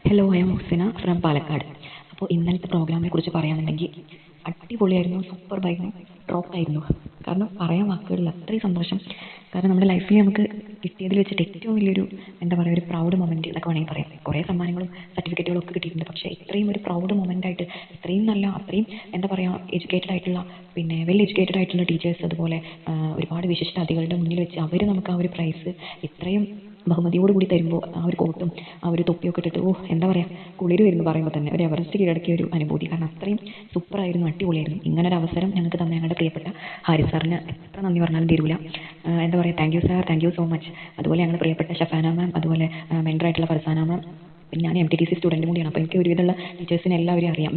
Hello, I M Husaina from Palakkad. അപ്പോൾ ഇന്നലത്തെ പ്രോഗ്രാമിനെ കുറിച്ച് പറയുകയാണെന്നുണ്ടെങ്കിൽ അടിപൊളിയായിരുന്നു, സൂപ്പർബായിരുന്നു, ടോപ്പായിരുന്നു. കാരണം പറയാൻ വാക്കുകളില്ല, അത്രയും സന്തോഷം. കാരണം നമ്മുടെ ലൈഫിൽ നമുക്ക് കിട്ടിയതിൽ വെച്ചിട്ട് ഏറ്റവും വലിയൊരു എന്താ പറയുക, ഒരു പ്രൗഡ് മൊമെൻറ്റ് എന്നൊക്കെ വേണമെങ്കിൽ പറയാം. കുറേ സമ്മാനങ്ങളും സർട്ടിഫിക്കറ്റുകളും ഒക്കെ കിട്ടിയിട്ടുണ്ട്. പക്ഷേ ഇത്രയും ഒരു പ്രൗഡ് മൊമെൻ്റ് ആയിട്ട് ഇത്രയും നല്ല, അത്രയും എന്താ പറയുക, എഡ്യൂക്കേറ്റഡ് ആയിട്ടുള്ള, പിന്നെ വെൽ എഡ്യൂക്കേറ്റഡ് ആയിട്ടുള്ള ടീച്ചേഴ്സ്, അതുപോലെ ഒരുപാട് വിശിഷ്ട അതിഥികളുടെ മുന്നിൽ വെച്ച് അവർ നമുക്ക് ആ ഒരു പ്രൈസ് ഇത്രയും ബഹുമതിയോട് കൂടി തരുമ്പോൾ, ആ ഒരു കോട്ടും ആ ഒരു തൊപ്പിയൊക്കെ ഇട്ടിട്ട്, എന്താ പറയുക, കുളിര് വരുന്നു പറയുമ്പോൾ തന്നെ ഒരു എവറസ്റ്റ് കീഴടക്കിയ ഒരു അനുഭൂതി. കാരണം അത്രയും സൂപ്പറായിരുന്നു, അടിപൊളിയായിരുന്നു. ഇങ്ങനൊരു അവസരം ഞങ്ങൾക്ക് തന്ന ഞങ്ങളുടെ പ്രിയപ്പെട്ട ഹാരിസ് സാറിന് എത്ര നന്ദി പറഞ്ഞാലും തീരൂല. എന്താ പറയുക, thank you sir, thank you so much. അതുപോലെ ഞങ്ങളുടെ പ്രിയപ്പെട്ട ഷഫാന മാം, അതുപോലെ മെൻറ്ററായിട്ടുള്ള ഫർസാന മാം. പിന്നെ ഞാൻ MTTC സ്റ്റുഡൻറ്റും കൂടിയാണ്. അപ്പോൾ എനിക്ക് ഒരുവിധമുള്ള ടീച്ചേഴ്സിനെ എല്ലാവരും അറിയാം.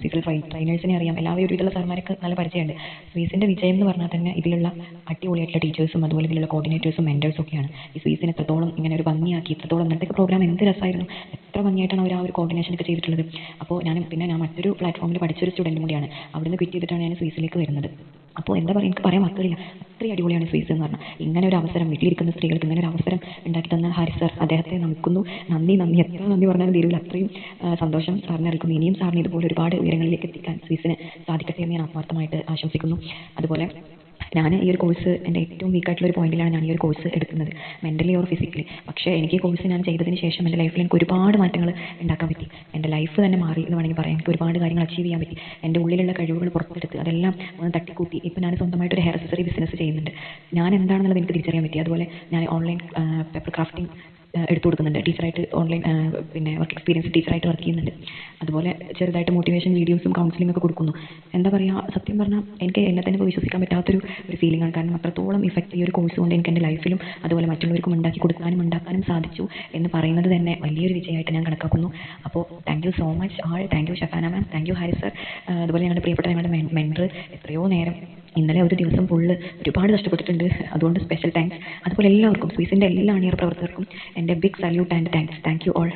സിവിൽ ട്രെയിനേഴ്സിനെ അറിയാം. എല്ലാവരും ഒരുവിധമുള്ള സാർമാർക്ക് നല്ല പരിചയമുണ്ട്. സ്വീസിൻ്റെ വിജയം എന്ന് പറഞ്ഞാൽ തന്നെ ഇതിലുള്ള അടിപൊളിയായിട്ടുള്ള ടീച്ചേഴ്സും അതുപോലെ ഇതിലുള്ള കോർഡിനേറ്റേഴ്സും മെൻറ്റേഴ്സും ഒക്കെയാണ്. ഈ സ്വീസിന് എത്രത്തോളം ഇങ്ങനെ ഒരു ഭംഗിയാക്കി, എത്രത്തോളം ഇന്നത്തെ പ്രോഗ്രാം എന്ത് രസമായിരുന്നു, എത്ര ഭംഗിയായിട്ടാണ് അവർ ആ ഒരു കോർഡിനേഷനൊക്കെ ചെയ്തിട്ടുള്ളത്. അപ്പോൾ ഞാൻ മറ്റൊരു പ്ലാറ്റ്ഫോമിൽ പഠിച്ചൊരു സ്റ്റുഡൻറ്റും കൂടിയാണ്. അവിടുന്ന് ക്വിറ്റ് ചെയ്തിട്ടാണ് ഞാൻ സ്വീസിലേക്ക് വരുന്നത്. അപ്പോൾ എന്താ പറയുക, എനിക്ക് പറയാൻ വാക്കുകളില്ല, അത്രയും അടിപൊളിയാണ് സ്വീസ് എന്ന് പറഞ്ഞാൽ. ഇങ്ങനെ ഒരു അവസരം, വീട്ടിലിരിക്കുന്ന സ്ത്രീകൾക്ക് ഇങ്ങനെ ഒരു അവസരം ഉണ്ടാക്കി തന്ന ഹാരിസ് സാർ, അദ്ദേഹത്തെ നമിക്കുന്നു. നന്ദി നന്ദി, എത്ര നന്ദി പറഞ്ഞാലും തീരുവില്ല. അത്രയും സന്തോഷം സാറിനെ അറിയിക്കുന്നു. ഇനിയും സാറിന് ഇതുപോലെ ഒരുപാട് ഉയരങ്ങളിലേക്ക് എത്തിക്കാൻ സ്വീസിന് സാധിക്കട്ടെ എന്ന് ഞാൻ ആത്മാർത്ഥമായിട്ട് ആശംസിക്കുന്നു. അതുപോലെ ഞാൻ ഈ ഒരു കോഴ്സ്, എൻ്റെ ഏറ്റവും വീക്കായിട്ടുള്ള ഒരു പോയിന്റിലാണ് ഞാൻ ഈ ഒരു കോഴ്സ് എടുക്കുന്നത്, മെൻ്റലി ഓർ ഫിസിക്കലി. പക്ഷേ എനിക്ക് ഈ കോഴ്സ് ഞാൻ ചെയ്തതിന് ശേഷം എൻ്റെ ലൈഫിൽ എനിക്ക് ഒരുപാട് മാറ്റങ്ങൾ ഉണ്ടാക്കാൻ പറ്റി. എൻ്റെ ലൈഫ് തന്നെ മാറി എന്ന് വേണമെങ്കിൽ പറയാം. എനിക്ക് ഒരുപാട് കാര്യങ്ങൾ അച്ചീവ് ചെയ്യാൻ പറ്റി. എൻ്റെ ഉള്ളിലുള്ള കഴിവുകൾ പുറത്തെടുത്ത് അതെല്ലാം ഒന്ന് തട്ടിക്കൂട്ടി ഇപ്പോൾ ഞാൻ സ്വന്തമായിട്ടൊരു ഹെയർ അക്സസറി ബിസിനസ് ചെയ്യുന്നുണ്ട്. ഞാൻ എന്താണെന്നുള്ളത് എനിക്ക് തിരിച്ചറിയാൻ പറ്റി. അതുപോലെ ഞാൻ ഓൺലൈൻ പേപ്പർ ക്രാഫ്റ്റിംഗ് എടുത്തു കൊടുക്കുന്നുണ്ട്. ടീച്ചറായിട്ട് ഓൺലൈൻ പിന്നെ വർക്ക് എക്സ്പീരിയൻസ് ടീച്ചറായിട്ട് വർക്ക് ചെയ്യുന്നുണ്ട്. അതുപോലെ ചെറുതായിട്ട് മോട്ടിവേഷൻ വീഡിയോസും കൗൺസിലിംഗ് ഒക്കെ കൊടുക്കുന്നു. എന്താ പറയുക, സത്യം പറഞ്ഞാൽ എനിക്ക് എന്നെ തന്നെ ഇപ്പോൾ വിശ്വസിക്കാൻ പറ്റാത്തൊരു ഫീലിംഗ് ആണ്. കാരണം അത്രത്തോളം ഇഫക്റ്റ് ഈ ഒരു കോഴ്സ് കൊണ്ട് എനിക്ക് എൻ്റെ ലൈഫിലും അതുപോലെ മറ്റുള്ളവർക്കും ഉണ്ടാക്കാനും സാധിച്ചു എന്ന് പറയുന്നത് തന്നെ വലിയൊരു വിജയമായിട്ട് ഞാൻ കണക്കാക്കുന്നു. അപ്പോൾ thank you so much all. Thank you Shafana ma'am, thank you Haris sir. അതുപോലെ ഞങ്ങളുടെ പ്രിയപ്പെട്ട ഞങ്ങളുടെ മെൻറ്റർ എത്രയോ നേരം, ഇന്നലെ ഒരു ദിവസം ഫുള്ള് ഒരുപാട് കഷ്ടപ്പെട്ടിട്ടുണ്ട്. അതുകൊണ്ട് സ്പെഷ്യൽ താങ്ക്സ്. അതുപോലെ എല്ലാവർക്കും, സ്വീസിൻ്റെ എല്ലാ അണിയർ പ്രവർത്തകർക്കും എൻ്റെ big salute and thanks. Thank you all.